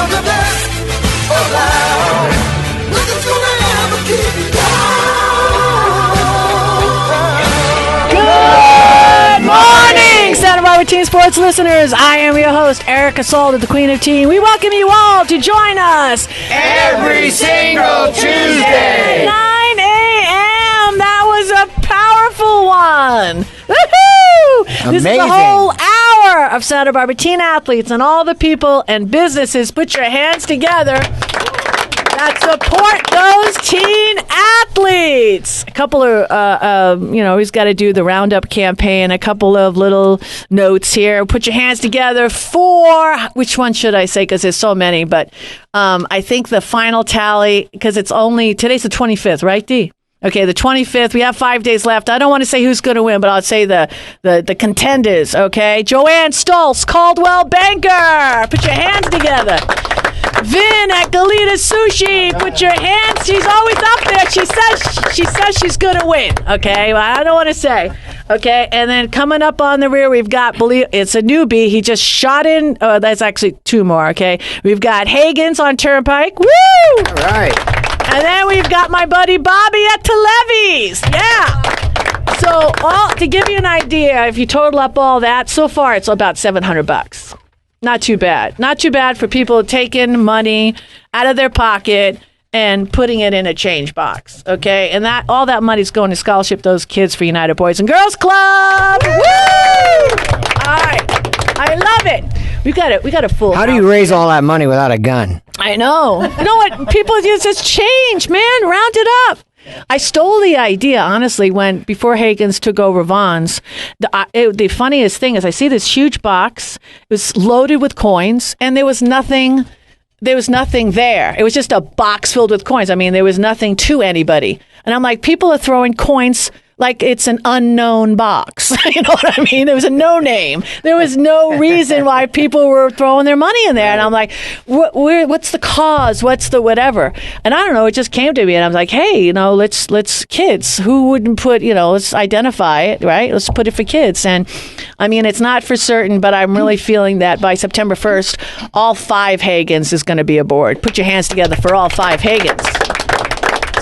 are the best around. Nothing's gonna ever keep you down. Good morning, Santa Barbara Teen Sports listeners. I am your host, Erica Salda, the Queen of Teen. We welcome you all to join us every single Tuesday. 9 a.m. That was a powerful one. Woohoo! This is the whole hour of Santa Barbara teen athletes and all the people and businesses. Put your hands together that support those teen athletes. A couple of, he's got to do the Roundup campaign. A couple of little notes here. Put your hands together for, which one should I say? Because there's so many. But I think the final tally, because it's only, today's the 25th, right, Dee? Okay, the 25th. We have 5 days left. I don't want to say who's going to win, but I'll say the contenders, okay? Joanne Stoltz, Caldwell Banker. Put your hands together. Vin at Galita Sushi, put your hands. She's always up there. She says she's going to win. Okay, well, I don't want to say. Okay, and then coming up on the rear, we've got, it's a newbie. He just shot in. Oh, that's actually two more. Okay, we've got Hagen's on Turnpike. Woo! All right. And then we've got my buddy Bobby at Televi's. Yeah. So, to give you an idea, if you total up all that, so far it's about $700. Not too bad. Not too bad for people taking money out of their pocket and putting it in a change box. Okay? And that all that money's going to scholarship those kids for United Boys and Girls Club. Woo! All right. I love it. We got a full How do you raise all that money without a gun? I know. You know what? People use this change, man. Round it up. I stole the idea, honestly, before Hagen's took over Vaughn's. The funniest thing is I see this huge box. It was loaded with coins, and there was nothing there. It was just a box filled with coins. I mean, there was nothing to anybody. And I'm like, people are throwing coins like it's an unknown box. You know what I mean? There was a no name. There was no reason why people were throwing their money in there. And I'm like, what's the cause? What's the whatever? And I don't know. It just came to me. And I was like, hey, let's kids. Who wouldn't put, let's identify it, right? Let's put it for kids. And I mean, it's not for certain, but I'm really feeling that by September 1st, all 5 Hagen's is going to be aboard. Put your hands together for all 5 Hagen's.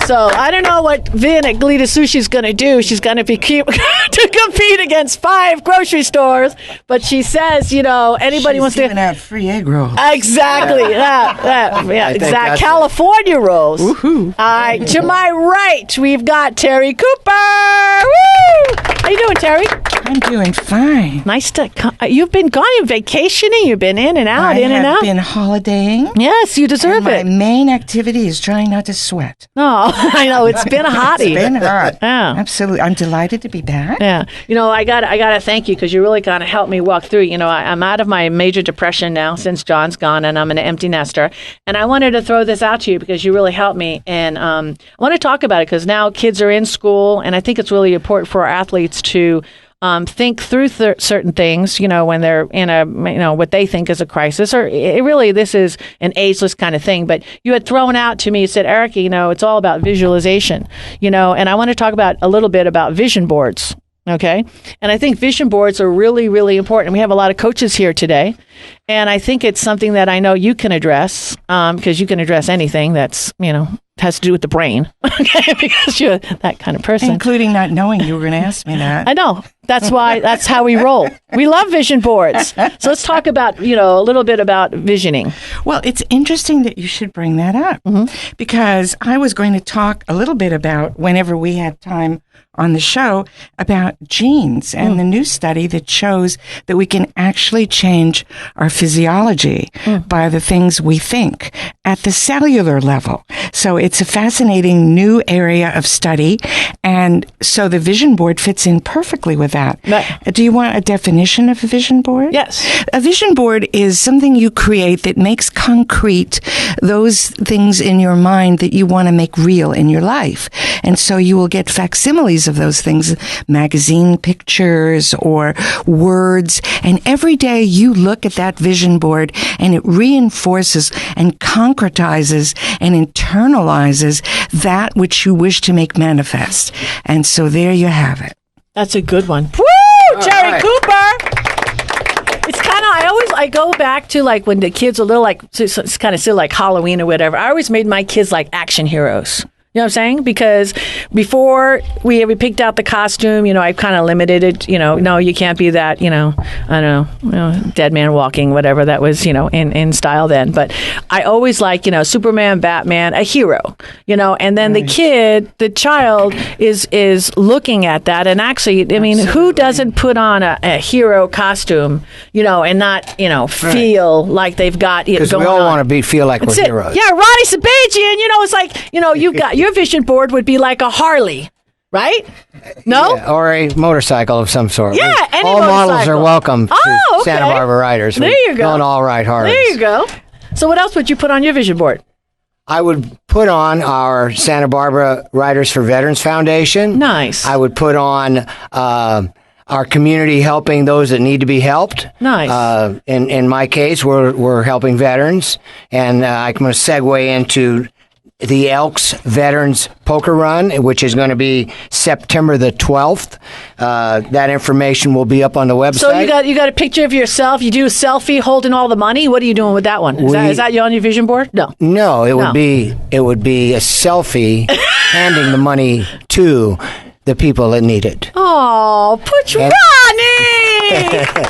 So I don't know what Vin at Galita Sushi is going to do. She's going to be to compete against 5 grocery stores, but she says, anybody wants to giving out free egg rolls. Exactly. Yeah, exactly. California rolls. Woohoo! All right, to my right, we've got Terri Cooper. Woo! How you doing, Terri? I'm doing fine. Nice to come. You've been gone. You're vacationing. You've been in and out, in and out. I've been holidaying. Yes, you deserve it. My main activity is trying not to sweat. No, I know it's been a hottie. It's been hot. Yeah, absolutely. I'm delighted to be back. Yeah, I gotta thank you because you really kind of helped me walk through. I'm out of my major depression now since John's gone, and I'm an empty nester. And I wanted to throw this out to you because you really helped me. And I want to talk about it because now kids are in school, and I think it's really important for our athletes to think through certain things, when they're in what they think is a crisis, or this is an ageless kind of thing. But you had thrown out to me, you said, Erica, it's all about visualization, and I want to talk a little bit about vision boards. Okay. And I think vision boards are really, really important. We have a lot of coaches here today. And I think it's something that I know you can address, because you can address anything that's, has to do with the brain. Okay. Because you're that kind of person. Including not knowing you were going to ask me that. I know. That's how we roll. We love vision boards. So let's talk about, a little bit about visioning. Well, it's interesting that you should bring that up, because I was going to talk a little bit about, whenever we had time on the show, about genes and the new study that shows that we can actually change our physiology by the things we think at the cellular level. So it's a fascinating new area of study. And so the vision board fits in perfectly with that. Right. Do you want a definition of a vision board? Yes. A vision board is something you create that makes concrete those things in your mind that you want to make real in your life. And so you will get facsimiles of those things, magazine pictures or words. And every day you look at that vision board and it reinforces and concretizes and internalizes that which you wish to make manifest. And so there you have it. That's a good one. Woo! Terri Cooper! It's kind of, I I go back to like when the kids were little, like it's kind of still like Halloween or whatever. I always made my kids like action heroes. You know what I'm saying? Because before we picked out the costume, I kind of limited it. No, you can't be that. I don't know, dead man walking, whatever that was. In style then. But I always like Superman, Batman, a hero. And then the child is looking at that, and actually, I mean, who doesn't put on a hero costume, and not feel like they've got it going on? Because we all want to feel like we're heroes. Yeah, Ronnie Shahbazian. It's like you've got your vision board would be like a Harley, right? No? Yeah, or a motorcycle of some sort. Yeah, any all motorcycle. models are welcome to Santa Barbara Riders. There you go. Don't all ride Harleys. There you go. So what else would you put on your vision board? I would put on our Santa Barbara Riders for Veterans Foundation. Nice. I would put on our community helping those that need to be helped. Nice. In my case, we're helping veterans, and I'm going to segue into the Elks Veterans Poker Run, which is going to be September the 12th. That information will be up on the website. So you got a picture of yourself. You do a selfie holding all the money. What are you doing with that one? Is that you on your vision board? No. No, it would be a selfie handing the money to the people that need it. Oh, put Ronnie!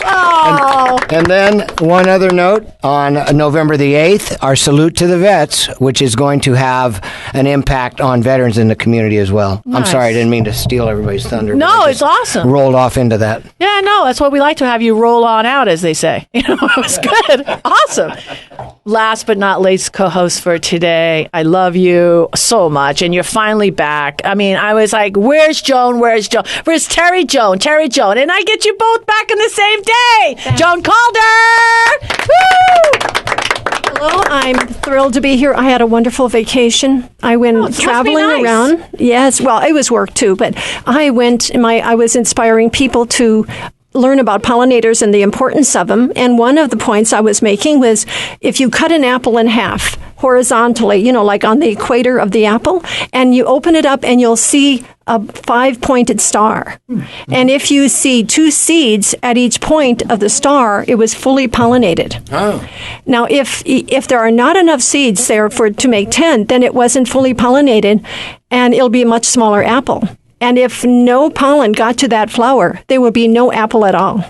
Oh. And then one other note, on November the 8th, our Salute to the Vets, which is going to have an impact on veterans in the community as well. Nice. I'm sorry, I didn't mean to steal everybody's thunder. No, it's awesome. Rolled off into that. Yeah, no, that's what we like to have you roll on out, as they say. It was good. Awesome. Last but not least, co-host for today. I love you so much, and you're finally back. I mean, I was like, where's Joan? Where's Joan? Where's Terri Joan? Terri Joan. And I get you both back in the same day. Thanks. Joan Calder! Woo! Hello, I'm thrilled to be here. I had a wonderful vacation. I went traveling around. Yes, well, it was work too, but I was inspiring people to learn about pollinators and the importance of them. And one of the points I was making was if you cut an apple in half horizontally, like on the equator of the apple, and you open it up and you'll see a 5-pointed star. Mm-hmm. And if you see 2 seeds at each point of the star, it was fully pollinated. Oh. Now, if there are not enough seeds there to make 10, then it wasn't fully pollinated, and it'll be a much smaller apple. And if no pollen got to that flower, there would be no apple at all.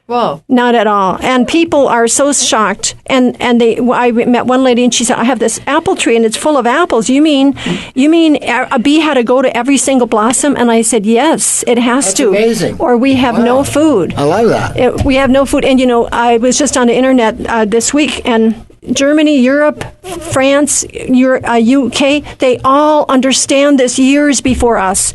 Whoa. Not at all. And people are so shocked. And I met one lady and she said, I have this apple tree and it's full of apples. You mean a bee had to go to every single blossom? And I said, yes, it has That's to. Amazing. Or we have no food. I love that. We have no food. And, I was just on the internet this week, and Germany, Europe, France, UK, they all understand this years before us.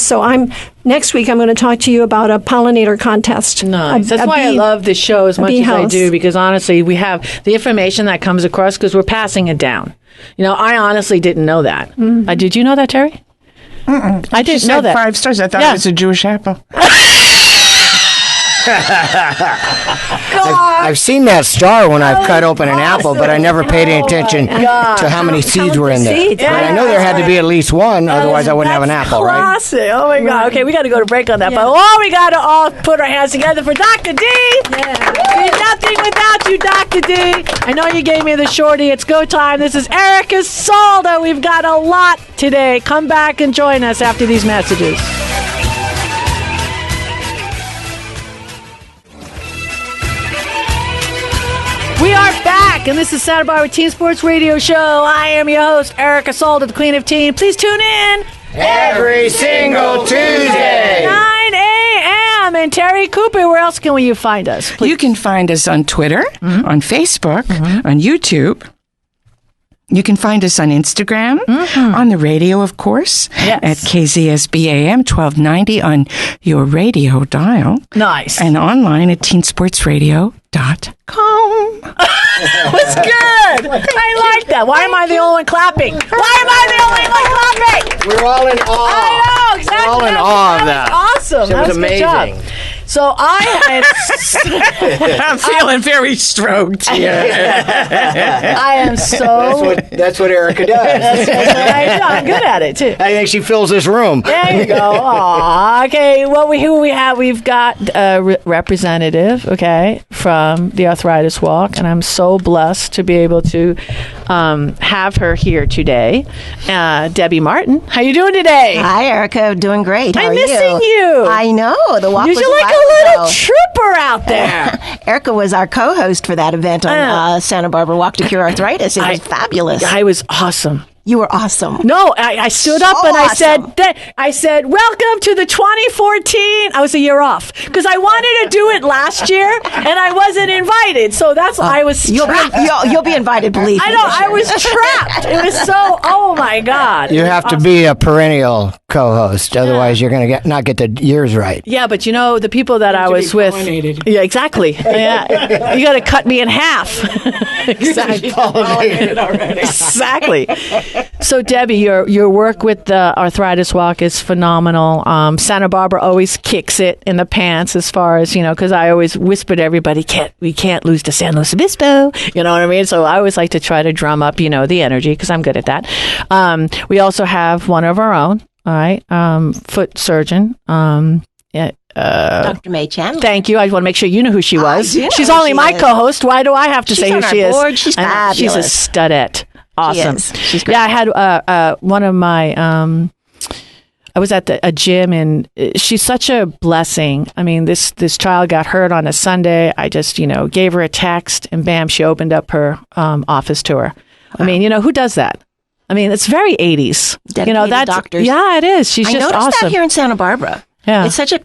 So next week I'm going to talk to you about a pollinator contest. Nice. That's why I love this show as much as I do, because honestly, we have the information that comes across because we're passing it down. I honestly didn't know that. Mm-hmm. Did you know that, Terri? Mm-mm. I didn't know that. 5 stars. I thought it was a Jewish apple. I've seen that star when I've cut open an apple, but I never paid any attention to how many seeds were in there. But I know there had to be at least one, otherwise I wouldn't have an apple, classic. right? Oh my God. Okay, we got to go to break on that. Yeah. But we got to all put our hands together for Dr. D. Yeah. Nothing without you, Dr. D. I know you gave me the shorty. It's go time. This is Erica Salda. We've got a lot today. Come back and join us after these messages. We are back, and this is Santa Barbara Teen Sports Radio Show. I am your host, Erica Salda, the Queen of Teen. Please tune in every single Tuesday, 9 a.m. And Terri Cooper, where else can you find us? Please? You can find us on Twitter, on Facebook, on YouTube. You can find us on Instagram, on the radio, of course, at KZSB AM 1290 on your radio dial. Nice. And online at teensportsradio.com. That was good. I like that. Why am I the only one clapping? Why am I the only one clapping? We're all in awe. I know, exactly. We're all in awe of that. Awesome. It was amazing. Good job. So I'm feeling very stroked here. I am so. That's what Erica does. That's what I do. I'm good at it too. I think she fills this room. There you go. Aw, okay. Well, who we have? We've got a representative, okay, from the Arthritis Walk, and I'm so blessed to be able to have her here today. Debbie Martin, how you doing today? Hi, Erica. Doing great. How I'm are missing you. I know. The walk was You're like a little trooper out there. Erica was our co-host for that event on Santa Barbara Walk to Cure Arthritis. It was fabulous. I was awesome. You were awesome. No, I stood up and I said, welcome to the 2014. I was a year off because I wanted to do it last year and I wasn't invited. So that's I was trapped. You'll be invited, believe me. I know, I was trapped. It was so, oh my God. You have to be a perennial co-host, otherwise you're going to not get the years right. Yeah, but you know, the people that I was with. Yeah, exactly. Yeah. You got to cut me in half. Exactly. Exactly. So, Debbie, your work with the Arthritis Walk is phenomenal. Santa Barbara always kicks it in the pants as far as, because I always whisper to everybody, we can't lose to San Luis Obispo. You know what I mean? So I always like to try to drum up, the energy because I'm good at that. We also have one of our own, all right, foot surgeon. Dr. May Chandler. Thank you. I want to make sure you know who she was. She's know only my co-host. Why do I have to say who she is? Board. She's fabulous. She's a studette. Awesome. She's great. Yeah, I had one of my. I was at a gym, and she's such a blessing. I mean, this child got hurt on a Sunday. I just gave her a text, and bam, she opened up her office to her. Wow. I mean, who does that? I mean, it's very 80s. Dedicated doctors. Yeah, it is. She's just awesome. I noticed that here in Santa Barbara. Yeah. It's such a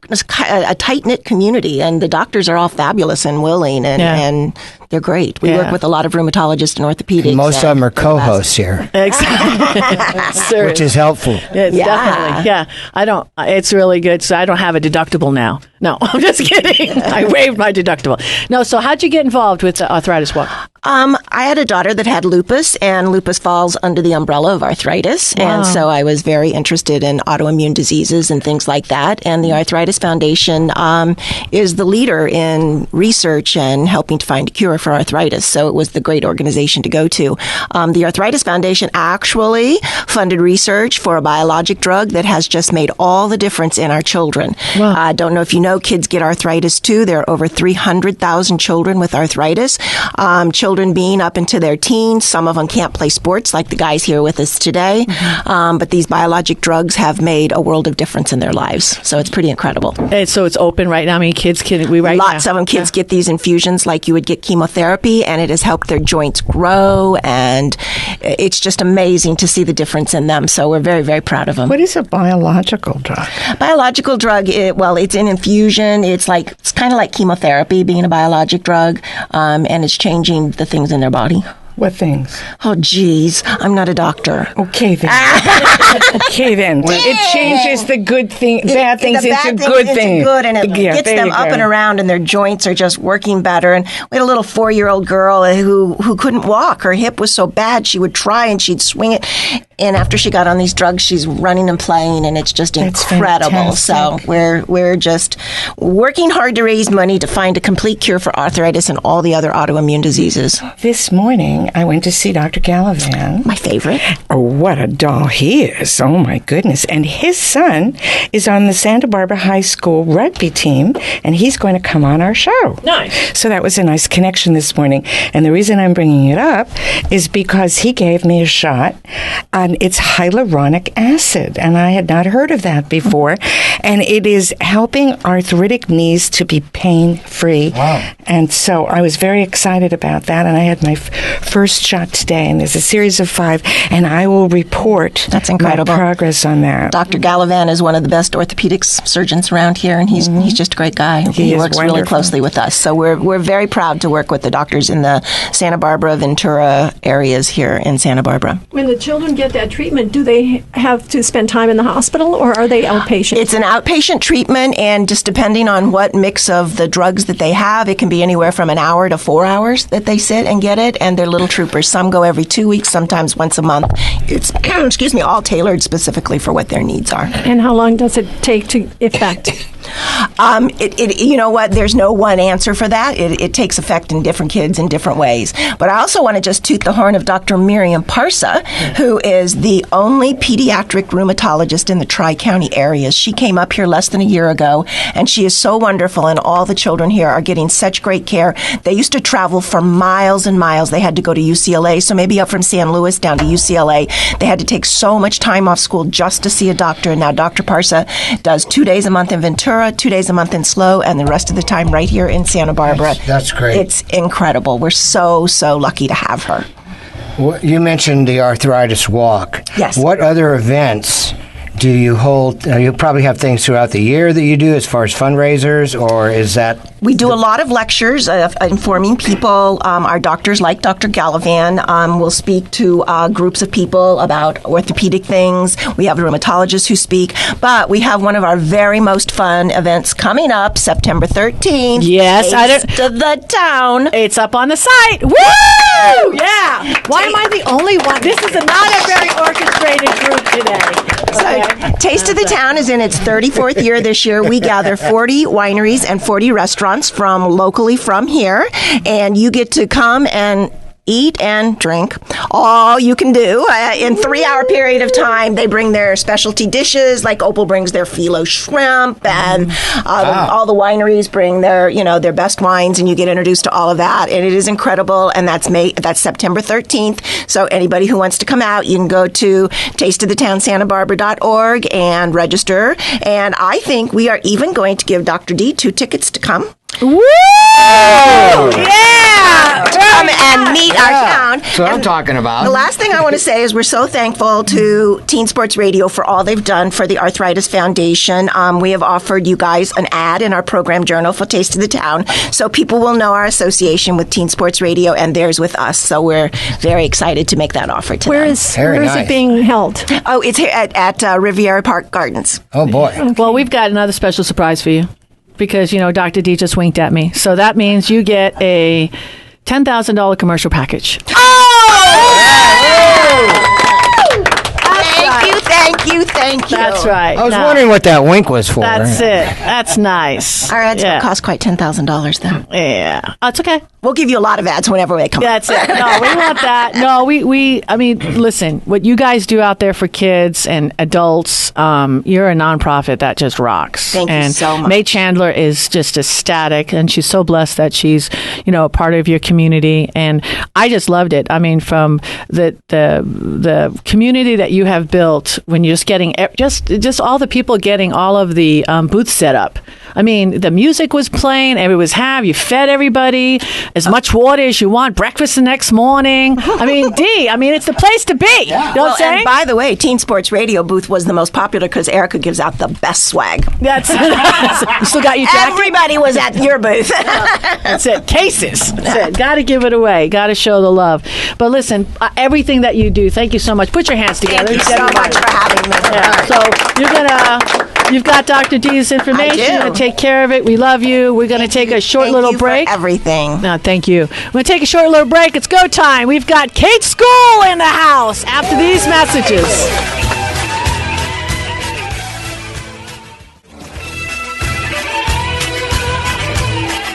tight-knit community, and the doctors are all fabulous and willing, and they're great. We work with a lot of rheumatologists and orthopedics. Most of them are co-hosts here. Exactly. Which is helpful. It's definitely. Yeah. It's really good. So I don't have a deductible now. No, I'm just kidding. I waived my deductible. No, so how'd you get involved with the Arthritis Walk? I had a daughter that had lupus, and lupus falls under the umbrella of arthritis. Wow. And so I was very interested in autoimmune diseases and things like that. And the Arthritis Foundation is the leader in research and helping to find a cure for arthritis. So it was the great organization to go to. The Arthritis Foundation actually funded research for a biologic drug that has just made all the difference in our children. Wow. I don't know if you know, kids get arthritis too. There are over 300,000 children with arthritis. Children being up into their teens. Some of them can't play sports like the guys here with us today. Mm-hmm. But these biologic drugs have made a world of difference in their lives. So it's pretty incredible. And so it's open right now. I mean, kids can, Lots of them, kids get these infusions like you would get chemotherapy, and it has helped their joints grow, and it's just amazing to see the difference in them. So we're very, very proud of them. What is a biological drug? Biological drug, it's an infusion. It's kind of like chemotherapy being a biologic drug, and it's changing the things in their body. What things? Oh, geez. I'm not a doctor. Okay, then. It changes the bad things into good things. Good, and it gets them up and around, and their joints are just working better. And we had a little 4-year-old girl who couldn't walk. Her hip was so bad, she would try and she'd swing it. And after she got on these drugs, she's running and playing, and it's just incredible. Fantastic. So we're just working hard to raise money to find a complete cure for arthritis and all the other autoimmune diseases. This morning, I went to see Dr. Gallivan. My favorite. Oh, what a doll he is. Oh, my goodness. And his son is on the Santa Barbara High School rugby team, and he's going to come on our show. Nice. So that was a nice connection this morning. And the reason I'm bringing it up is because he gave me a shot on it's hyaluronic acid, and I had not heard of that before. And it is helping arthritic knees to be pain-free. Wow. And so I was very excited about that, and I had my first shot today, and there's a series of 5, and I will report That's incredible. My progress on that. Dr. Gallivan is one of the best orthopedics surgeons around here, and he's just a great guy. He works wonderful. really closely with us. So we're very proud to work with the doctors in the Santa Barbara, Ventura areas here in Santa Barbara. When the children get that treatment, do they have to spend time in the hospital, or are they outpatient? It's an outpatient treatment, and just depending on what mix of the drugs that they have, it can be anywhere from an hour to 4 hours that they sit and get it, and they're little troopers. Some go every 2 weeks, sometimes once a month. It's, all tailored specifically for what their needs are. And how long does it take to effect? You know what? There's no one answer for that. It takes effect in different kids in different ways. But I also want to just toot the horn of Dr. Miriam Parsa, who is the only pediatric rheumatologist in the Tri-County areas. She came up here less than a year ago, and she is so wonderful, and all the children here are getting such great care. They used to travel for miles and miles. They had to go to UCLA, so maybe up from San Luis down to UCLA. They had to take so much time off school just to see a doctor, and now Dr. Parsa does 2 days a month in Ventura, 2 days a month in SLO, and the rest of the time right here in Santa Barbara. That's great. It's incredible. We're so lucky to have her. Well, you mentioned the arthritis walk. Yes. What other events do you hold? You probably have things throughout the year that you do as far as fundraisers, or is that? We do a lot of lectures informing people. Our doctors, like Dr. Gallivan, will speak to groups of people about orthopedic things. We have rheumatologists who speak. But we have one of our very most fun events coming up September 13th. Yes, Taste of the Town. It's up on the site. Woo! Yeah. Why am I the only one? This is not a very orchestrated group today. So, Taste of the Town is in its 34th year this year. We gather 40 wineries and 40 restaurants from locally from here, and you get to come and eat and drink all you can do in 3-hour period of time. They bring their specialty dishes, like Opal brings their phyllo shrimp, and all the wineries bring their best wines, and you get introduced to all of that, and it is incredible. And that's September 13th. So anybody who wants to come out, you can go to tasteofthetownsantabarbara.org and register. And I think we are even going to give Dr. D 2 tickets to come. Woo! Yeah! Come and meet our town. That's what I'm talking about. The last thing I want to say is we're so thankful to Teen Sports Radio for all they've done for the Arthritis Foundation. We have offered you guys an ad in our program journal for Taste of the Town, so people will know our association with Teen Sports Radio and theirs with us. So we're very excited to make that offer to Where them. is it being held? Oh, it's here at Riviera Park Gardens. Oh, boy. Well, we've got another special surprise for you because, Dr. D just winked at me. So that means you get a $10,000 commercial package. Thank you. That's right. I was wondering what that wink was for. That's it. That's nice. Our ads cost quite $10,000 then. Yeah. It's okay. We'll give you a lot of ads whenever they come. That's it. No, we want that. No, I mean, listen, what you guys do out there for kids and adults, you're a nonprofit that just rocks. Thank you so much. May Chandler is just ecstatic, and she's so blessed that she's, a part of your community. And I just loved it. I mean, from the community that you have built when you're just getting, just all the people getting all of the booths set up. I mean, the music was playing, you fed everybody, as much water as you want, breakfast the next morning. I mean, it's the place to be. Yeah. You know what I'm saying? And by the way, Teen Sports Radio booth was the most popular because Erica gives out the best swag. That's you still got your jacket? Everybody was at your booth. That's it. Cases. That's it. Got to give it away. Got to show the love. But listen, everything that you do, thank you so much. Put your hands together. Thank you so much for having me. Yeah. So you've got Dr. D's information. You're going to take care of it. We love you. We're going to take a short little break. For everything. No, thank you. We're going to take a short little break. It's go time. We've got Kate School in the house after these messages.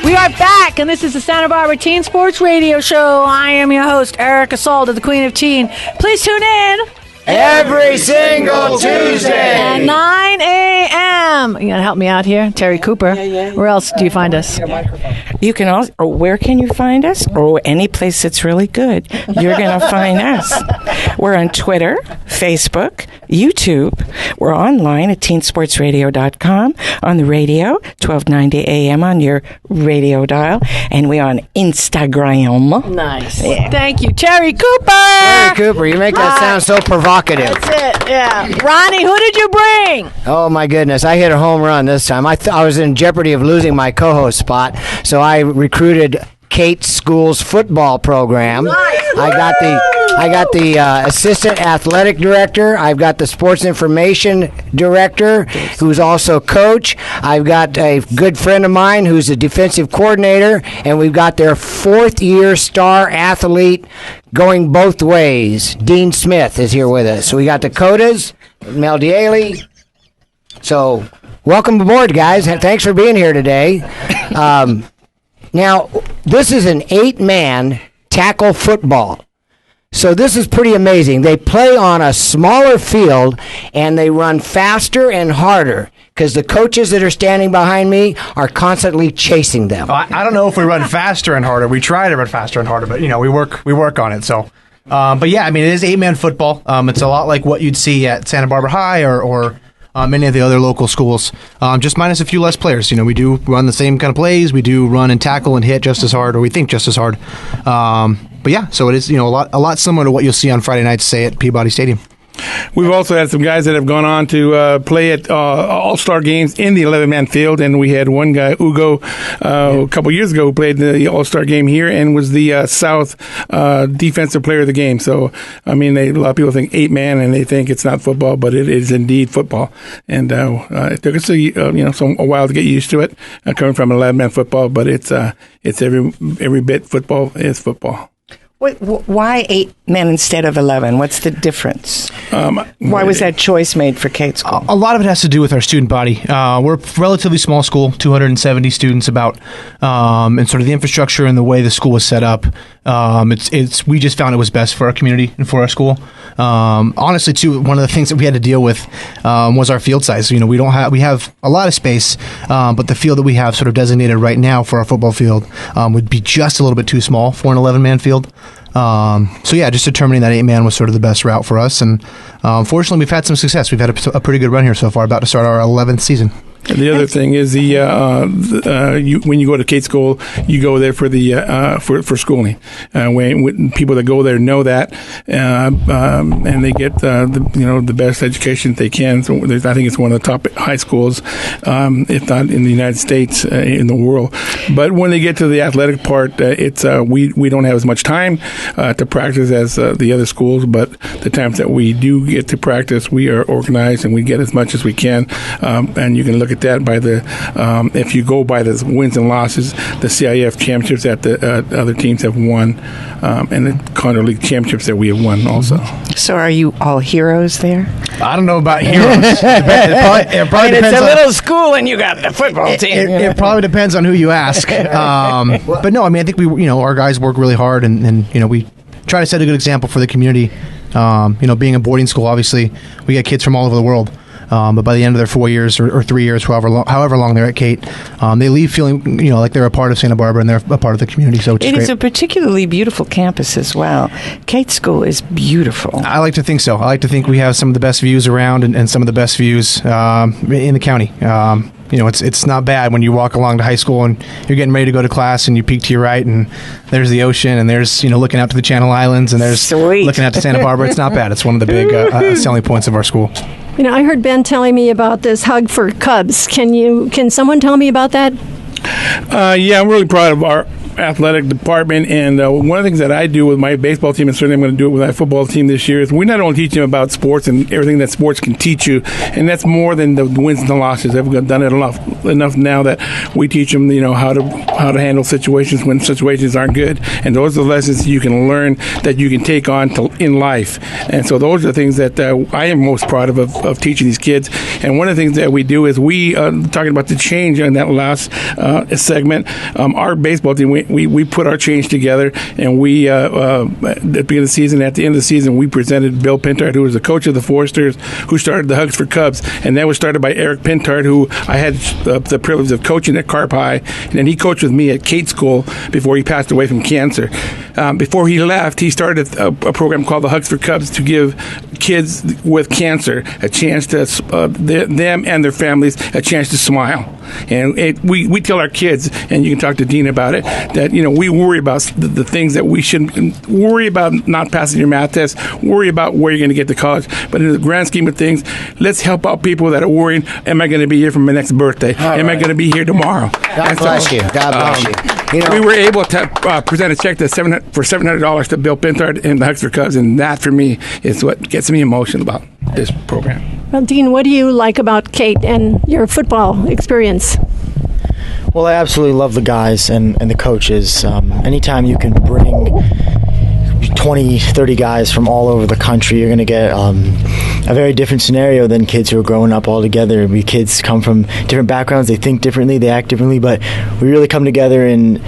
We are back, and this is the Santa Barbara Teen Sports Radio Show. I am your host, Erica Salda, the Queen of Teen. Please tune in every single Tuesday at 9 a.m. You gotta help me out here, Terri Cooper. Yeah. Where else do you find us? You can also, or where can you find us? Or any place that's really good, you're gonna find us. We're on Twitter, Facebook, YouTube. We're online at teensportsradio.com, on the radio, 1290 a.m. on your radio dial, and we're on Instagram. Nice. Yeah. Thank you, Terri Cooper. Terri Cooper, you make that sound so provocative. That's it, yeah. Ronnie, who did you bring? Oh, my goodness. I hit a home run this time. I was in jeopardy of losing my co-host spot, so I recruited Kate School's football program. Nice. I got the assistant athletic director. I've got the sports information director, who's also coach. I've got a good friend of mine who's a defensive coordinator, and we've got their 4th-year star athlete going both ways. Dean Smith is here with us. So we got the Codas, Deaile. So welcome aboard, guys. Thanks for being here today. Now, this is an 8-man tackle football. So this is pretty amazing. They play on a smaller field, and they run faster and harder because the coaches that are standing behind me are constantly chasing them. I don't know if we run faster and harder. We try to run faster and harder, but we work on it. So, but yeah, I mean, it is 8-man football. It's a lot like what you'd see at Santa Barbara High or many of the other local schools, just minus a few less players. We do run the same kind of plays. We do run and tackle and hit just as hard, or we think just as hard. But yeah, so it is a lot similar to what you'll see on Friday nights, say at Peabody Stadium. We've also had some guys that have gone on to play at All-Star games in the 11-man field, and we had one guy, Lugo, a couple years ago, who played the All-Star game here and was the South Defensive Player of the game. So, I mean, a lot of people think 8-man, and they think it's not football, but it is indeed football. And it took us a while to get used to it, coming from 11-man football, but it's every bit football is football. Why 8 men instead of 11? What's the difference? Why was that choice made for Cade's School? A lot of it has to do with our student body. We're a relatively small school, 270 students about, and sort of the infrastructure and the way the school was set up. We just found it was best for our community and for our school. Honestly, too, one of the things that we had to deal with was our field size. We have a lot of space, but the field that we have sort of designated right now for our football field would be just a little bit too small for an 11-man field. So yeah, just determining that 8-man was sort of the best route for us, and fortunately, we've had some success. We've had a pretty good run here so far. About to start our 11th season. The other thing is when you go to Kate School, you go there for the for schooling. When people that go there know that, and they get the best education they can. So I think it's one of the top high schools, if not in the United States, in the world. But when they get to the athletic part, it's we don't have as much time to practice as the other schools. But the times that we do get to practice, we are organized and we get as much as we can. And you can look at that by the if you go by the wins and losses, the CIF championships that the other teams have won, and the Calder League championships that we have won also. So are you all heroes there? I don't know about heroes. It probably depends. It's a little school, and you got the football team. It probably depends on who you ask. But no, I mean, I think our guys work really hard, and we try to set a good example for the community. Being a boarding school, obviously, we get kids from all over the world. But by the end of their 4 years or 3 years, however long they're at Kate, they leave feeling like they're a part of Santa Barbara and they're a part of the community. So it is a particularly beautiful campus as well. Kate School is beautiful. I like to think so. I like to think we have some of the best views around and some of the best views in the county. It's not bad when you walk along to high school and you're getting ready to go to class and you peek to your right and there's the ocean and there's looking out to the Channel Islands and there's looking out to Santa Barbara. It's not bad. It's one of the big selling points of our school. I heard Ben telling me about this hug for Cubs. Can someone tell me about that? Yeah, I'm really proud of our athletic department, and one of the things that I do with my baseball team, and certainly I'm going to do it with my football team this year, is we not only teach them about sports and everything that sports can teach you, and that's more than the wins and the losses. I've done it enough now that we teach them, how to handle situations when situations aren't good, and those are the lessons you can learn that you can take on in life. And so those are the things that I am most proud of teaching these kids. And one of the things that we do is we talking about the change in that last segment. Our baseball team, we put our change together, and we at the beginning of the season, at the end of the season, we presented Bill Pintard, who was the coach of the Foresters, who started the Hugs for Cubs, and that was started by Eric Pintard, who I had the privilege of coaching at Carp High, and then he coached with me at Kate School before he passed away from cancer. Before he left, he started a program called the Hugs for Cubs to give kids with cancer a chance to them and their families a chance to smile. And we tell our kids, and you can talk to Dean about it, that we worry about the things that we shouldn't worry about. Not passing your math test, worry about where you're going to get to college. But in the grand scheme of things, let's help out people that are worrying, am I going to be here for my next birthday? Am I going to be here tomorrow? God bless you. God bless you. We were able to present a check for $700 to Bill Pintard and the Hugs for Cubs, and that for me is what gets me emotional about this program. Well, Dean, what do you like about Kate and your football experience? Well, I absolutely love the guys and the coaches. Anytime you can bring 20, 30 guys from all over the country. You're going to get a very different scenario than kids who are growing up all together. Kids come from different backgrounds, they think differently, they act differently, but we really come together and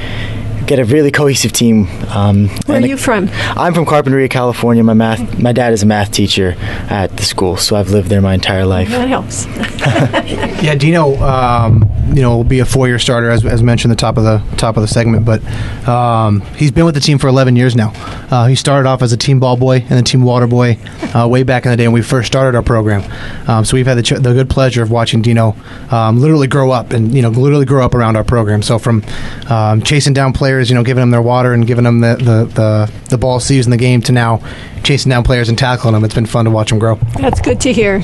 get a really cohesive team. Where are you from? I'm from Carpinteria, California. My dad is a math teacher at the school, so I've lived there my entire life. That helps. Yeah, Dino, will be a 4-year starter as mentioned at the top of the segment, but he's been with the team for 11 years now. He started off as a team ball boy and then team water boy way back in the day when we first started our program. So we've had the good pleasure of watching Dino literally grow up around our program. So from chasing down players, giving them their water and giving them the ball sleeves in the game to now chasing down players and tackling them. It's been fun to watch them grow. That's good to hear.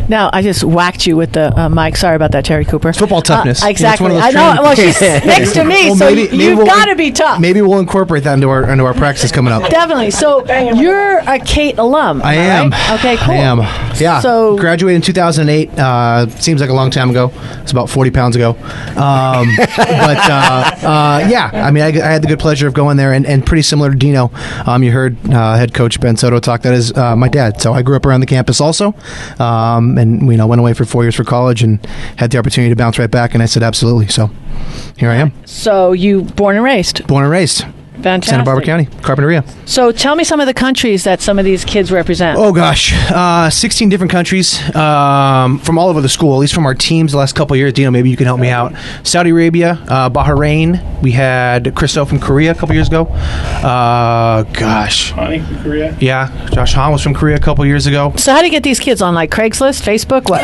Now, I just whacked you with the mic. Sorry about that, Terri Cooper. It's football toughness. Exactly. I know. Well, she's next to me, well, so maybe you've we'll got to be tough. Maybe we'll incorporate that into our practice coming up. Definitely. So you're a Kate alum. I am. Right? Okay, cool. I am. Yeah. So graduated in 2008. Seems like a long time ago. It's about 40 pounds ago. Yeah. I mean, I had the good pleasure of going there, and pretty similar to Dino. You heard head coach Ben Soto talk. That is my dad. So I grew up around the campus also, and went away for 4 years for college and had the opportunity to bounce right back. And I said absolutely. So here I am. So you born and raised. Born and raised. Fantastic. Santa Barbara County, Carpinteria. So tell me some of the countries that some of these kids represent. Oh, gosh. 16 different countries from all over the school, at least from our teams the last couple of years. Dino, maybe you can help me out. Saudi Arabia, Bahrain. We had Christo from Korea a couple of years ago. Ronnie from Korea? Yeah. Josh Han was from Korea a couple of years ago. So how do you get these kids on, like, Craigslist, Facebook? What?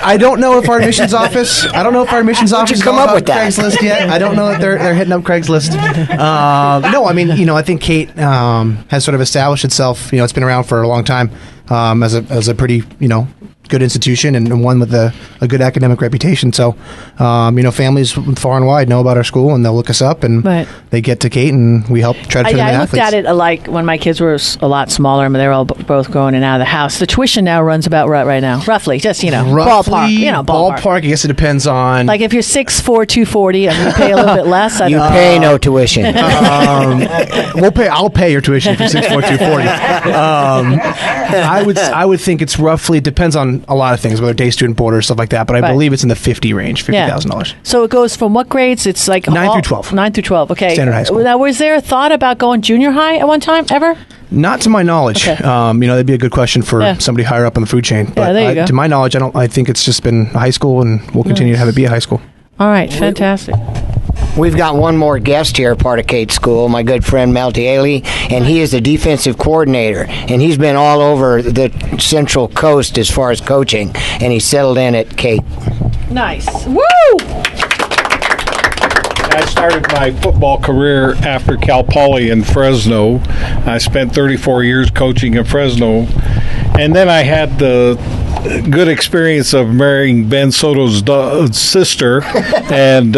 I don't know if our admissions office has come up with that? Craigslist yet. I don't know that they're hitting up Craigslist. No, I mean, I think Kate has sort of established itself. It's been around for a long time as a pretty, good institution and one with a good academic reputation. So, families far and wide know about our school and they'll look us up and they get to Kate and we help try to turn them into athletes. I looked at it like when my kids were a lot smaller. I mean, they're all both growing in and out of the house. The tuition now runs about right now, roughly, just ballpark. Ballpark. I guess it depends on. Like if you're 6'4", 240, and you pay a little bit less. You pay no tuition. I'll pay your tuition if you're 6'4", 240. I would think it's roughly. It depends on a lot of things, whether day student, boarder, stuff like that. But I believe it's in the 50 range, $50,000. So it goes from what grades? It's like 9 through 12. 9 through 12. Okay. Standard high school. Now, was there a thought about going junior high at one time ever? Not to my knowledge. Okay. That'd be a good question for somebody higher up on the food chain. But there you go. To my knowledge, I think it's just been high school, and we'll continue to have it be a high school. All right, fantastic. We've got one more guest here, part of Kate's school, my good friend Mel Deaile, and he is the defensive coordinator, and he's been all over the Central Coast as far as coaching, and he's settled in at Kate. Nice. Woo! I started my football career after Cal Poly in Fresno. I spent 34 years coaching in Fresno, and then I had the good experience of marrying Ben Soto's sister and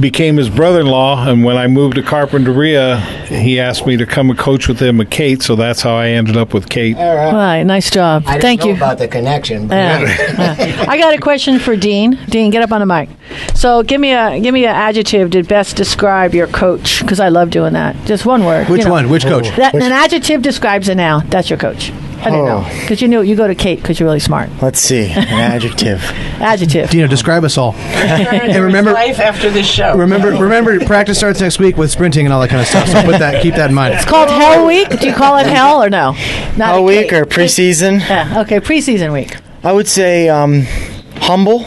became his brother-in-law. And when I moved to Carpinteria, he asked me to come and coach with him at Kate, so that's how I ended up with Kate. All right, nice job. I Thank didn't you know about the connection. I got a question for Dean. Dean, get up on the mic. So give me an adjective to best describe your coach, because I love doing that. Just one word. Which one? Which coach? An adjective descriibes a noun. That's your coach. I didn't know, because you go to Kate because you're really smart. Let's see, an adjective. Adjective. Dino, describe us all. And remember, life after this show. Remember, practice starts next week with sprinting and all that kind of stuff. So keep that in mind. It's called Hell Week. Do you call it Hell or no? Not Hell Week or preseason? Yeah. Okay, preseason week. I would say humble.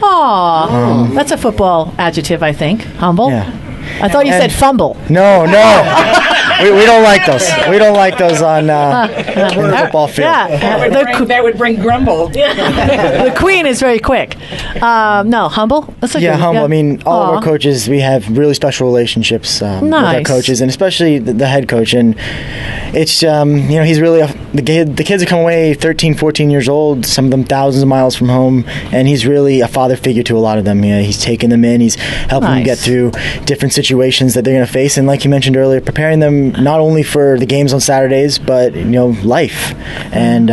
Aw, that's a football adjective, I think. Humble. Yeah. I thought you said fumble. No. we don't like those. We don't like those on the football field. Yeah, that would bring grumble. the queen is very quick. No, humble. That's a good, humble. I mean, all of our coaches, we have really special relationships with our Nice. coaches, and especially the head coach. And it's he's really the kids have come away 13, 14 years old, some of them thousands of miles from home, and he's really a father figure to a lot of them. He's taking them in, he's helping them get through different situations that they're going to face, and like you mentioned earlier, preparing them not only for the games on Saturdays, but life. And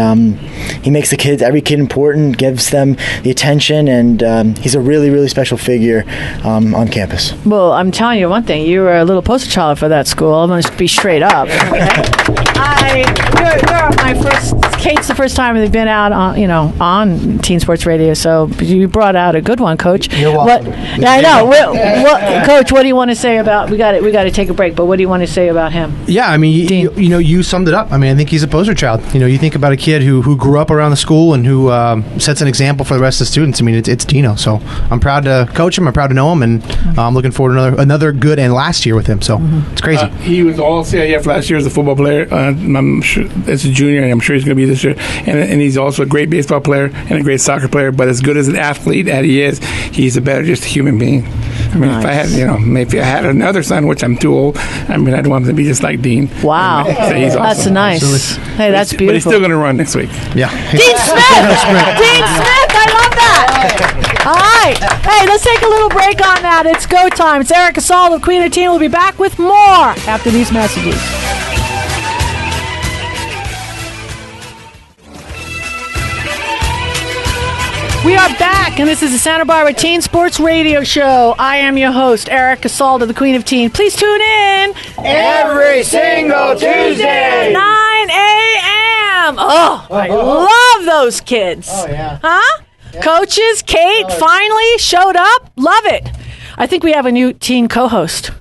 he makes every kid important, gives them the attention, and he's a really, really special figure on campus. Well, I'm telling you one thing. You were a little poster child for that school. I'm going to be straight up. You're my first. Kate's the first time they've been out on Teen Sports Radio. So you brought out a good one, Coach. You're welcome. I know. Coach, what do you want to say about? We got to take a break. But what do you want to say about him? Yeah, I mean, you summed it up. I mean, I think he's a poster child. You think about a kid who grew up around the school and who sets an example for the rest of the students. I mean, it's Dino. So I'm proud to coach him. I'm proud to know him, and I'm looking forward to another good and last year with him. So it's crazy. He was all CIF last year as a football player. I'm sure as a junior, and I'm sure he's going to be this year. And he's also a great baseball player and a great soccer player. But as good as an athlete that he is, he's a better just human being. I mean, if I had, maybe I had another son, which I'm too old, I mean, I'd want him to be just like Dean. Wow, so he's awesome. That's nice. Absolutely. Hey, that's beautiful. But he's still going to run next week. Yeah. Dean Smith! Dean Smith! I love that! All right. Hey, let's take a little break on that. It's go time. It's Erica Salda, the Queen of Teen. We'll be back with more after these messages. We are back, and this is the Santa Barbara Teen Sports Radio Show. I am your host, Erica Salda, the Queen of Teen. Please tune in Every single Tuesday. 9 a.m. Oh, I love those kids. Oh, yeah. Huh? Yeah. Coaches, Kate finally showed up. Love it. I think we have a new teen co-host.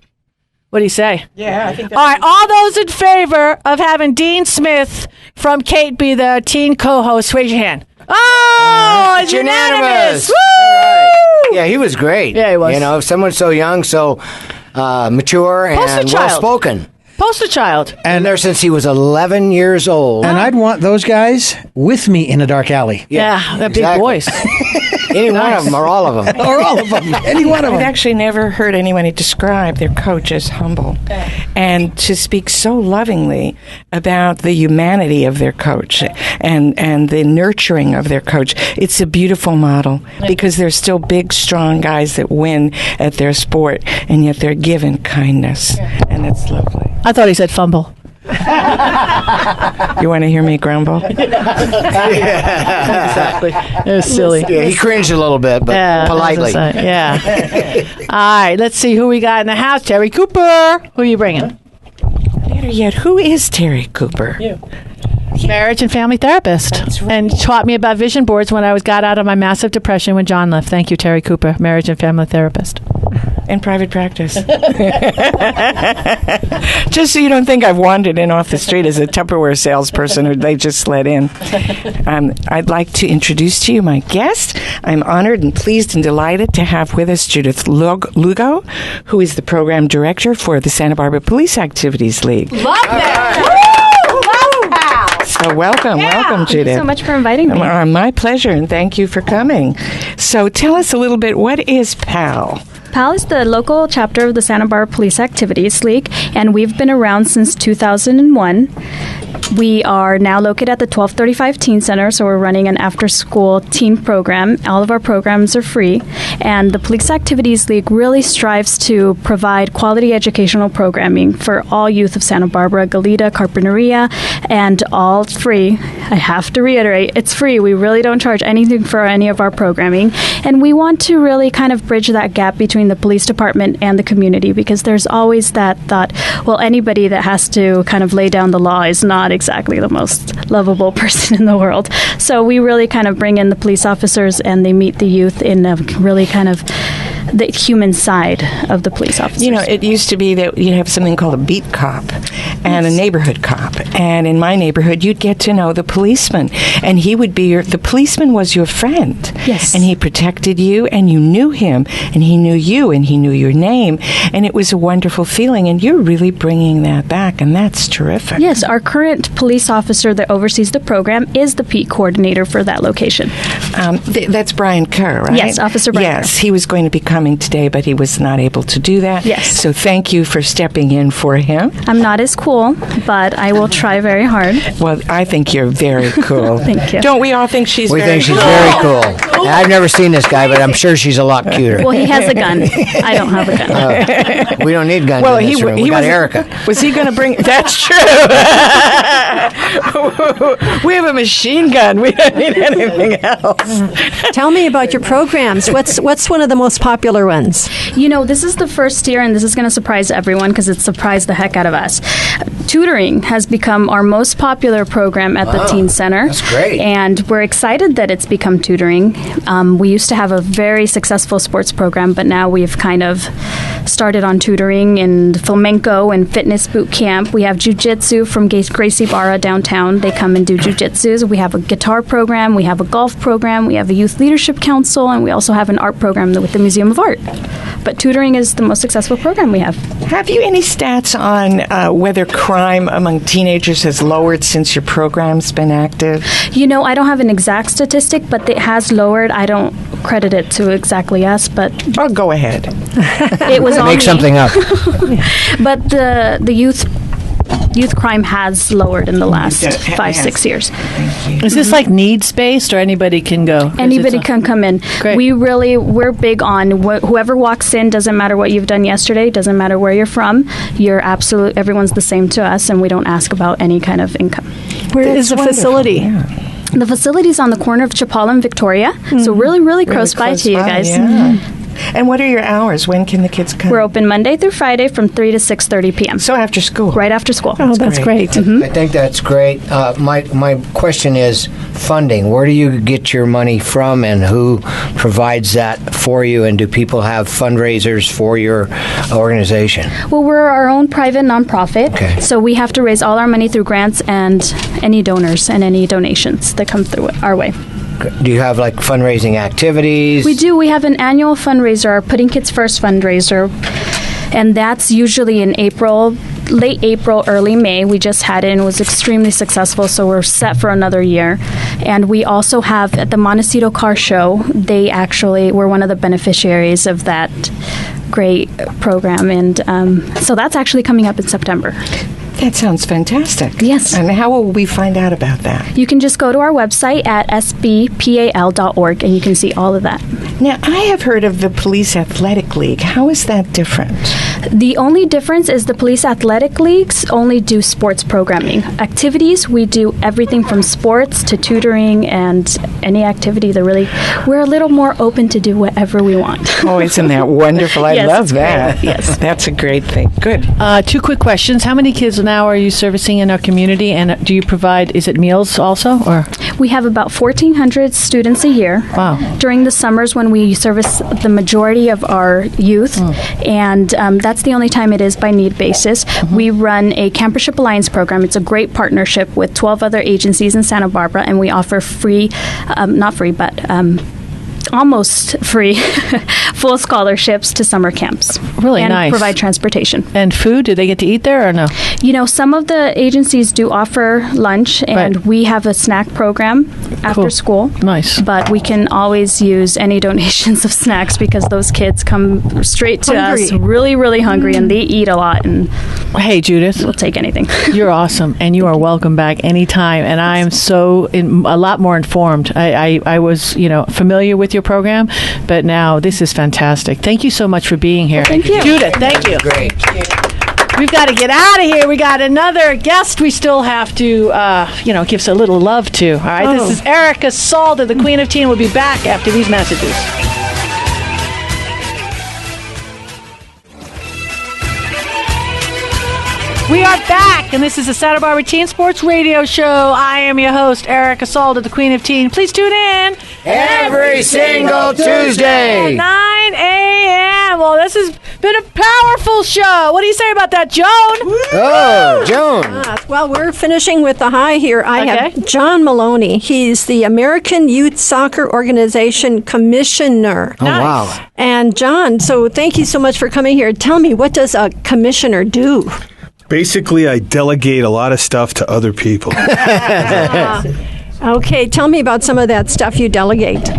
What do you say? Yeah, I think that's all right, all those in favor of having Dean Smith from Kate be the teen co-host, raise your hand. Oh, it's unanimous. Woo! Right. Yeah, he was great. Yeah, he was. Someone so young, so mature, and well-spoken. Poster child. And there since he was 11 years old. And I'd want those guys with me in a dark alley. Yeah, that big voice. Any one of them, or all of them. Or all of them. Any one of them. I've actually never heard anyone describe their coach as humble. And to speak so lovingly about the humanity of their coach and the nurturing of their coach. It's a beautiful model because they're still big, strong guys that win at their sport, and yet they're given kindness. And it's lovely. I thought he said fumble. You want to hear me grumble? Exactly. It was silly. Yeah, he cringed a little bit, but politely. Yeah. All right, let's see who we got in the house. Terri Cooper. Who are you bringing? Better yet, who is Terri Cooper? You. Marriage and family therapist. That's right. And taught me about vision boards when I got out of my massive depression when John left. Thank you, Terri Cooper, marriage and family therapist. And private practice. Just so you don't think I've wandered in off the street as a Tupperware salesperson or they just let in. I'd like to introduce to you my guest. I'm honored and pleased and delighted to have with us Judith Lugo, who is the program director for the Santa Barbara Police Activities League. Love that. So welcome, Judith. Thank you so much for inviting me. My pleasure, and thank you for coming. So tell us a little bit, what is PAL? PAL is the local chapter of the Santa Barbara Police Activities League, and we've been around since 2001. We are now located at the 1235 Teen Center, so we're running an after-school teen program. All of our programs are free, and the Police Activities League really strives to provide quality educational programming for all youth of Santa Barbara, Goleta, Carpinteria, and all free. I have to reiterate, it's free. We really don't charge anything for any of our programming, and we want to really kind of bridge that gap between the police department and the community, because there's always that thought, well, anybody that has to kind of lay down the law is not exactly the most lovable person in the world. So we really kind of bring in the police officers, and they meet the youth in a really kind of the human side of the police officers. You know, it used to be that you'd have something called a beat cop and a neighborhood cop. And in my neighborhood, you'd get to know the policeman. And he would be the policeman was your friend. Yes. And he protected you, and you knew him, and he knew you, and he knew your name. And it was a wonderful feeling. And you're really bringing that back, and that's terrific. Yes, our current police officer that oversees the program is the Pete coordinator for that location. That's Brian Kerr, right? Yes, Officer Brian Yes, Kerr. he was going to be coming today, but he was not able to do that. Yes. So thank you for stepping in for him. I'm not as cool, but I will try very hard. Well, I think you're very cool. Thank you. Don't we all think she's We very think she's cool? very cool. I've never seen this guy, but I'm sure she's a lot cuter. Well, he has a gun. I don't have a gun. We don't need guns in this room. We got Erica. Was he going to bring? That's true. We have a machine gun. We don't need anything else. Tell me about your programs. What's one of the most popular ones? You know, this is the first year, and this is going to surprise everyone because it surprised the heck out of us. Tutoring has become our most popular program at the Teen Center. That's great. And we're excited that it's become tutoring. We used to have a very successful sports program, but now we've kind of started on tutoring and flamenco and fitness boot camp. We have jiu-jitsu from Gracie Barra downtown. They come and do jiu-jitsu. We have a guitar program. We have a golf program. We have a youth leadership council, and we also have an art program with the Museum of Art. But tutoring is the most successful program we have. Have you any stats on whether crime among teenagers has lowered since your program's been active? You know, I don't have an exact statistic, but it has lowered. I don't credit it to exactly us, but... Oh, go ahead. It was all Make me. something up. But the youth crime has lowered in the last 5-6 years. Is this like needs-based or anybody can go? Anybody can come in. Great. We're big on whoever walks in, doesn't matter what you've done yesterday, doesn't matter where you're from, everyone's the same to us, and we don't ask about any kind of income. Where is the facility? Yeah. The facility's on the corner of Chapala and Victoria, so really close by to you guys. Yeah. And what are your hours? When can the kids come? We're open Monday through Friday from 3 to 6:30 p.m. So after school? Right after school. Oh, that's great. I think that's great. My question is funding. Where do you get your money from, and who provides that for you? And do people have fundraisers for your organization? Well, we're our own private nonprofit, so we have to raise all our money through grants and any donors and any donations that come through our way. Do you have like fundraising activities? We do. We have an annual fundraiser, our Putting Kids First fundraiser, and that's usually in April, late April, early May. We just had it and it was extremely successful, so we're set for another year. And we also have at the Montecito Car Show, they actually were one of the beneficiaries of that great program, and so that's actually coming up in September. That sounds fantastic. Yes. And how will we find out about that? You can just go to our website at sbpal.org and you can see all of that. Now, I have heard of the Police Athletic League. How is that different? The only difference is the Police Athletic Leagues only do sports programming. Activities, we do everything from sports to tutoring and any activity that we're a little more open to do whatever we want. Oh, isn't that wonderful? I Yes, love it's that. great. Yes. That's a great thing. Good. 2 quick questions. How many kids now are you servicing in our community, and do you provide, is it meals also? Or We have about 1,400 students a year. Wow. During the summers when we service the majority of our youth, and that's the only time it is by need basis. We run a Campership Alliance program. It's a great partnership with 12 other agencies in Santa Barbara, and we offer free, not free, but almost free full scholarships to summer camps. Really and nice. Provide transportation. And food, do they get to eat there or no? You know, some of the agencies do offer lunch, and Right. we have a snack program after Cool. school. Nice. But we can always use any donations of snacks because those kids come straight to us Hungry. really, really hungry, and they eat a lot, and Hey, Judith. we'll take anything. You're awesome, and you are welcome back anytime. And I am a lot more informed. I was, familiar with your program, but now this is fantastic. Thank you so much for being here. Thank you. Judith. Thank you. Great. We've got to get out of here. We got another guest we still have to, give a little love to. All right, This is Erica Salda, the Queen of Teen. We'll be back after these messages. We are back, and this is the Santa Barbara Teen Sports Radio Show. I am your host, Erica Salda, the Queen of Teen. Please tune in Every single Tuesday. 9 a.m. Well, this has been a powerful show. What do you say about that, Joan? Oh, Joan. Well, we're finishing with the high here. I have John Maloney. He's the American Youth Soccer Organization Commissioner. Oh, wow. And John, so thank you so much for coming here. Tell me, what does a commissioner do? Basically, I delegate a lot of stuff to other people. Okay, tell me about some of that stuff you delegate.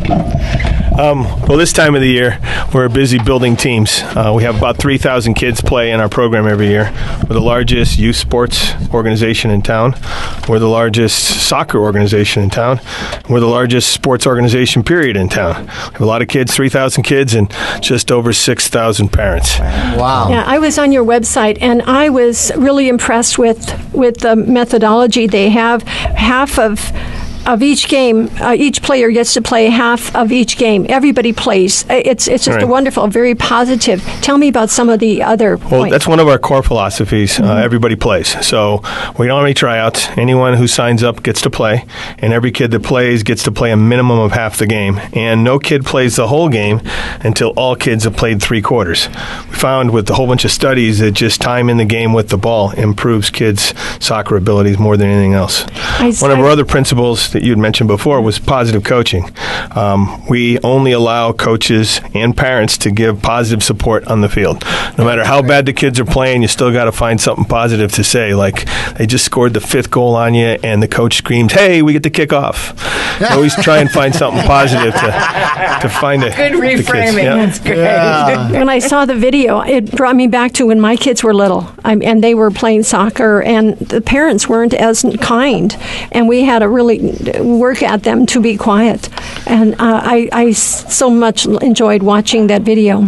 Well, this time of the year, we're busy building teams. We have about 3,000 kids play in our program every year. We're the largest youth sports organization in town. We're the largest soccer organization in town. We're the largest sports organization, period, in town. We have a lot of kids, 3,000 kids, and just over 6,000 parents. Wow. Yeah, I was on your website, and I was really impressed with the methodology they have. Half of each game, each player gets to play half of each game. Everybody plays. It's just Right. a wonderful, very positive. Tell me about some of the other Well, points. that's one of our core philosophies. Everybody plays. So we don't have any tryouts. Anyone who signs up gets to play, and every kid that plays gets to play a minimum of half the game. And no kid plays the whole game until all kids have played 3/4. We found with a whole bunch of studies that just time in the game with the ball improves kids' soccer abilities more than anything else. One of our other principles that you had mentioned before was positive coaching. We only allow coaches and parents to give positive support on the field. No matter how bad the kids are playing, you still got to find something positive to say. Like, they just scored the 5th goal on you, and the coach screamed, "Hey, we get to kick off." Always try and find something positive to find it. Good reframing. That's great. When I saw the video, it brought me back to when my kids were little, and they were playing soccer, and the parents weren't as kind, and we had to really work at them to be quiet. And I so much enjoyed watching that video.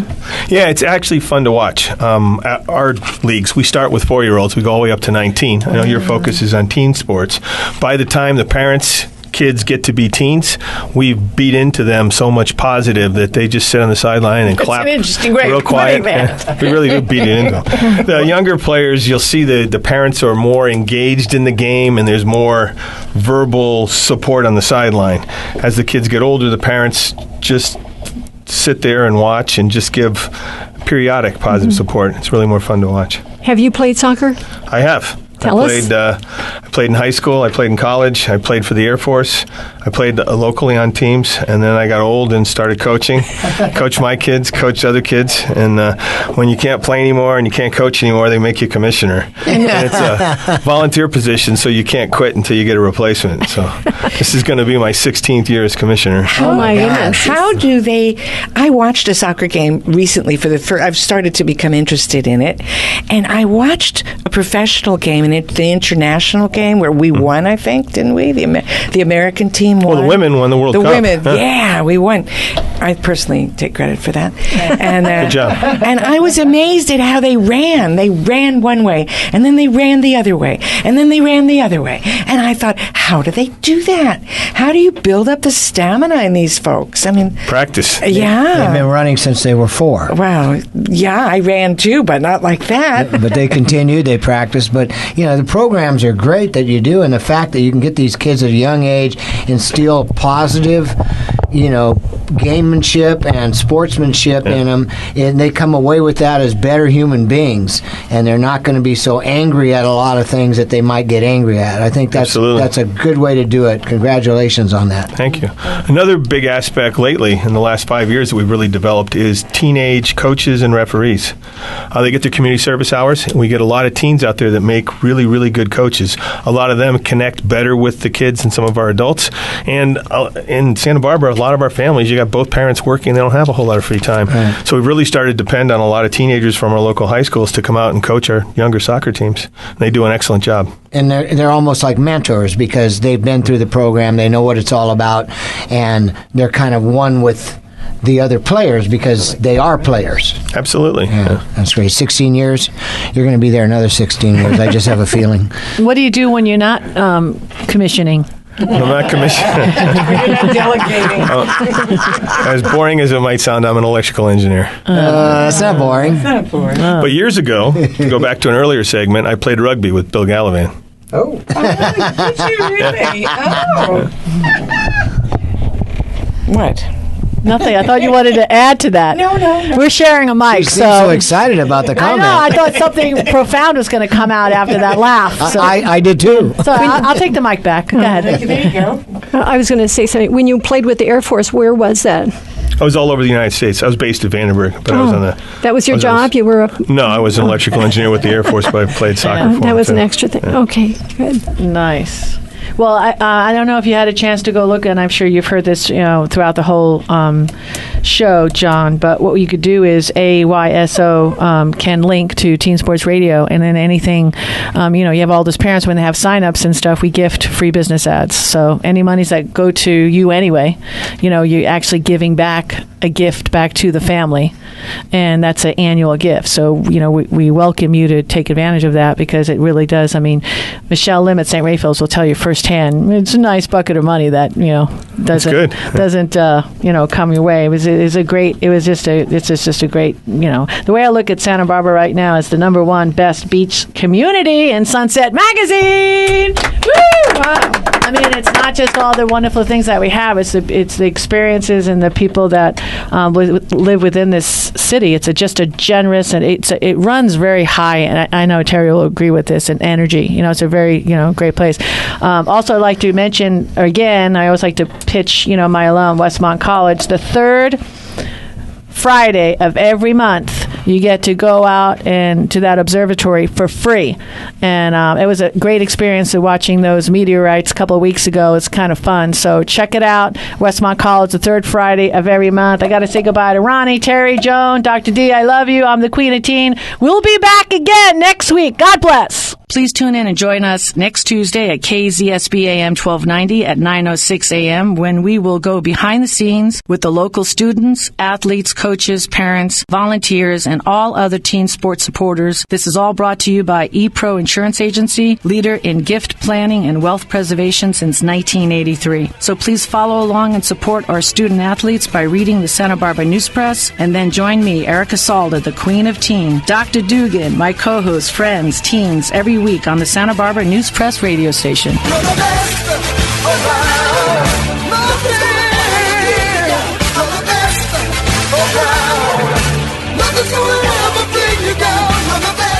Yeah, it's actually fun to watch. At our leagues, we start with 4-year-olds. We go all the way up to 19. I know your focus is on teen sports. By the time the parents kids get to be teens, we beat into them so much positive that they just sit on the sideline and clap an interesting way real of putting quiet. that. We really do beat it into them. The younger players, you'll see the parents are more engaged in the game, and there's more verbal support on the sideline. As the kids get older, the parents just sit there and watch and just give periodic positive support. It's really more fun to watch. Have you played soccer? I have. Tell us. I played in high school. I played in college. I played for the Air Force. I played locally on teams, and then I got old and started coaching. Coach my kids, coach other kids, and when you can't play anymore and you can't coach anymore, they make you commissioner. And it's a volunteer position, so you can't quit until you get a replacement. So this is going to be my 16th year as commissioner. Oh my goodness! How do they? I watched a soccer game recently for the first. I've started to become interested in it, and I watched a professional game, and the international game where we won. I think, didn't we? The American team won. Well, the women won the World Cup. The women, yeah, we won. I personally take credit for that. And good job. And I was amazed at how they ran. They ran one way, and then they ran the other way, and then they ran the other way. And I thought, how do they do that? How do you build up the stamina in these folks? I mean, practice. Yeah. They've been running since they were 4. Wow. Yeah, I ran too, but not like that. But they continued, they practiced. But, the programs are great that you do, and the fact that you can get these kids at a young age, instill positive, gamemanship and sportsmanship in them, and they come away with that as better human beings, and they're not going to be so angry at a lot of things that they might get angry at. I think that's a good way to do it. Congratulations on that. Thank you. Another big aspect lately in the last 5 years that we've really developed is teenage coaches and referees. They get their community service hours. We get a lot of teens out there that make really, really good coaches. A lot of them connect better with the kids than some of our adults. And in Santa Barbara, a lot of our families, you got both parents working. They don't have a whole lot of free time. Right. So we've really started to depend on a lot of teenagers from our local high schools to come out and coach our younger soccer teams. They do an excellent job. And they're almost like mentors because they've been through the program. They know what it's all about, and they're kind of one with the other players because they are players. Absolutely. Yeah. That's great. 16 years. You're going to be there another 16 years. I just have a feeling. What do you do when you're not commissioning? I'm not commissioning. Delegating. As boring as it might sound, I'm an electrical engineer. That's not boring. It's not boring. But years ago, to go back to an earlier segment, I played rugby with Bill Gallivan. Oh. Did you really? Oh. What? Nothing. I thought you wanted to add to that. No. We're sharing a mic, You seem so excited about the comment. I know. I thought something profound was going to come out after that laugh. So, I did too. So I'll take the mic back. Go ahead. There you go. I was going to say something. When you played with the Air Force, where was that? I was all over the United States. I was based at Vandenberg, but I was on the... That was your job? You were a... No, I was an electrical engineer with the Air Force, but I played soccer for That them, was too. an extra thing. Yeah. Okay, good. Nice. Well, I don't know if you had a chance to go look, and I'm sure you've heard this, throughout the whole show, John. But what you could do is AYSO can link to Teen Sports Radio, and then anything, you have all those parents when they have signups and stuff. We gift free business ads. So any monies that go to you anyway, you're actually giving back a gift back to the family, and that's an annual gift. So we welcome you to take advantage of that, because it really does. I mean, Michelle Lim at St. Raphael's will tell you firsthand, it's a nice bucket of money that doesn't come your way. It's just a great, the way I look at Santa Barbara right now is the #1 best beach community in Sunset Magazine. Woo! Wow. I mean, it's not just all the wonderful things that we have. It's the experiences and the people that live within this city. It's just a generous, and it runs very high. And I know Terri will agree with this. And energy. It's a very great place. Also, I'd like to mention again. I always like to pitch my alum, Westmont College, the third Friday of every month. You get to go out and to that observatory for free. And it was a great experience of watching those meteorites a couple of weeks ago. It's kind of fun. So check it out. Westmont College, the third Friday of every month. I got to say goodbye to Ronnie, Terri, Joan, Dr. D. I love you. I'm the Queen of Teen. We'll be back again next week. God bless. Please tune in and join us next Tuesday at KZSB AM 1290 at 9:06 a.m. when we will go behind the scenes with the local students, athletes, coaches, parents, volunteers, and all other teen sports supporters. This is all brought to you by ePro Insurance Agency, leader in gift planning and wealth preservation since 1983. So please follow along and support our student athletes by reading the Santa Barbara News Press, and then join me, Erica Salda, the Queen of Teen, Dr. Dugan, my co-host, friends, teens, every week on the Santa Barbara News Press radio station. Nothing's gonna ever bring you down. You're the best.